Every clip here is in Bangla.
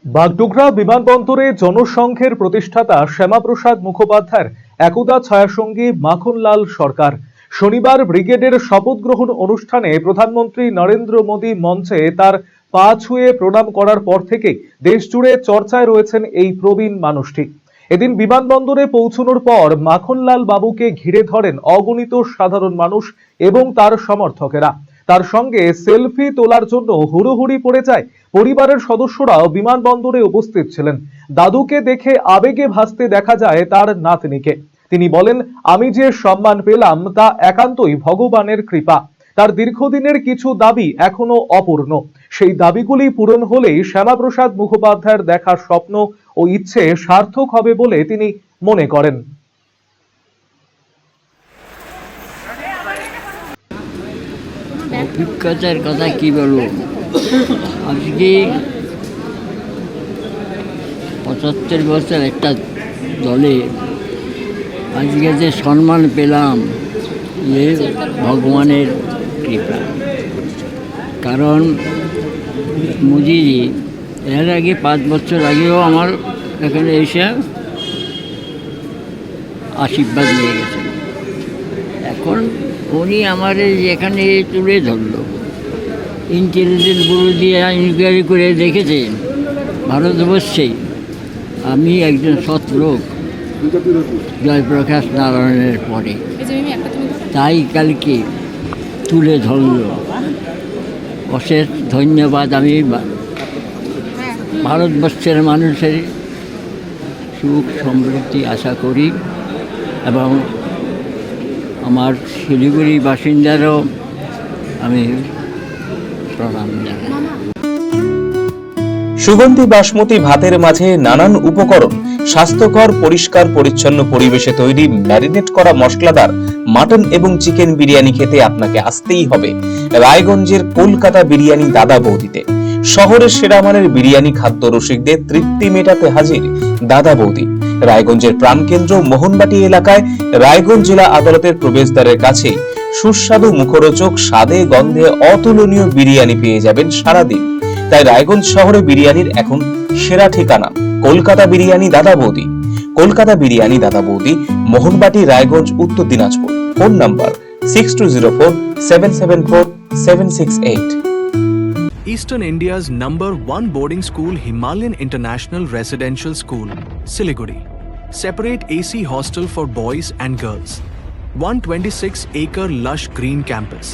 বাগডোগরা বিমানবন্দরে জনসংঘের প্রতিষ্ঠাতা শ্যামাপ্রসাদ মুখোপাধ্যায়ের একদা ছায়াসঙ্গী মাখনলাল সরকার শনিবার ব্রিগেডের শপথ গ্রহণ অনুষ্ঠানে প্রধানমন্ত্রী নরেন্দ্র মোদী মঞ্চে তার পা ছুঁয়ে প্রণাম করার পর থেকেই দেশজুড়ে চর্চায় রয়েছেন এই প্রবীণ মানুষটি। এদিন বিমানবন্দরে পৌঁছানোর পর মাখনলাল বাবুকে ঘিরে ধরেন অগণিত সাধারণ মানুষ এবং তার সমর্থকেরা। তার সঙ্গে সেলফি তোলার জন্য হুড়োহুড়ি পড়ে যায়। পরিবারের সদস্যরাও বিমানবন্দরে উপস্থিত ছিলেন। দাদুকে দেখে আবেগে ভাসতে দেখা যায় তার নাতনিকে। তিনি বলেন, আমি যে সম্মান পেলাম তা একান্তই ভগবানের কৃপা। তার দীর্ঘদিনের কিছু দাবি এখনো অপূর্ণ। সেই দাবিগুলি পূরণ হলেই শ্যামাপ্রসাদ মুখোপাধ্যায়ের দেখা স্বপ্ন ও ইচ্ছে সার্থক হবে বলে তিনি মনে করেন। অভিজ্ঞতার কথা কি বলবো, আজকে ৭৫ বছর একটা দলে আজকে যে সম্মান পেলাম এ ভগবানের কৃপা। কারণ মোদিজি এর আগে ৫ বছর আগেও আমার এখানে এসে আশীর্বাদ নিয়ে গেছেন। এখন উনি আমার এখানে তুলে ধরল, ইন্টেলিজেন্স ব্যুরো দিয়ে ইনকোয়ারি করে দেখেছে ভারতবর্ষে আমি একজন সৎ লোক জয়প্রকাশ নারায়ণের পরে, তাই কালকে তুলে ধরল। অশেষ ধন্যবাদ। আমি ভারতবর্ষের মানুষের সুখ সমৃদ্ধি আশা করি এবং আমার শিলিগুড়ি বাসিন্দারও আমি প্রণাম জানাই। সুগন্ধি বাসমতি ভাতের মাঝে নানান উপকরণ, স্বাস্থ্যকর পরিষ্কার পরিচ্ছন্ন পরিবেশে তৈরি ম্যারিনেট করা মশলাদার মাটন এবং চিকেন বিরিয়ানি খেতে আপনাকে আসতেই হবে রায়গঞ্জের কলকাতা বিরিয়ানি দাদা বৌদিতে। শহরের সেরা মানের বিরিয়ানি খাদ্য রসিকদের তৃপ্তি মেটাতে হাজির দাদা বৌদি। রায়গঞ্জের প্রাণকেন্দ্র মোহনবাটি এলাকায় রায়গঞ্জ জেলা আদালতের প্রবেশদ্বারের কাছে সুস্বাদু মুখরোচক স্বাদে গন্ধে অতুলনীয় বিরিয়ানি পেয়ে যাবেন সারাদিন। তাই রায়গঞ্জ শহরে বিরিয়ানির এখন সেরা ঠিকানা কলকাতা বিরিয়ানি দাদা বৌদি। কলকাতা বিরিয়ানি দাদা বৌদি, মোহনবাটি, রায়গঞ্জ, উত্তর Dinajpur. Phone number 6204774768। Eastern India's #1 boarding school, Himalayan International Residential School, Siliguri. Separate AC hostel for boys and girls. 126-acre lush green campus.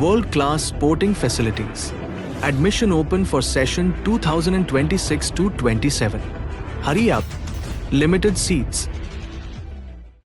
World-class sporting facilities. Admission open for session 2026-27. Hurry up. Limited seats.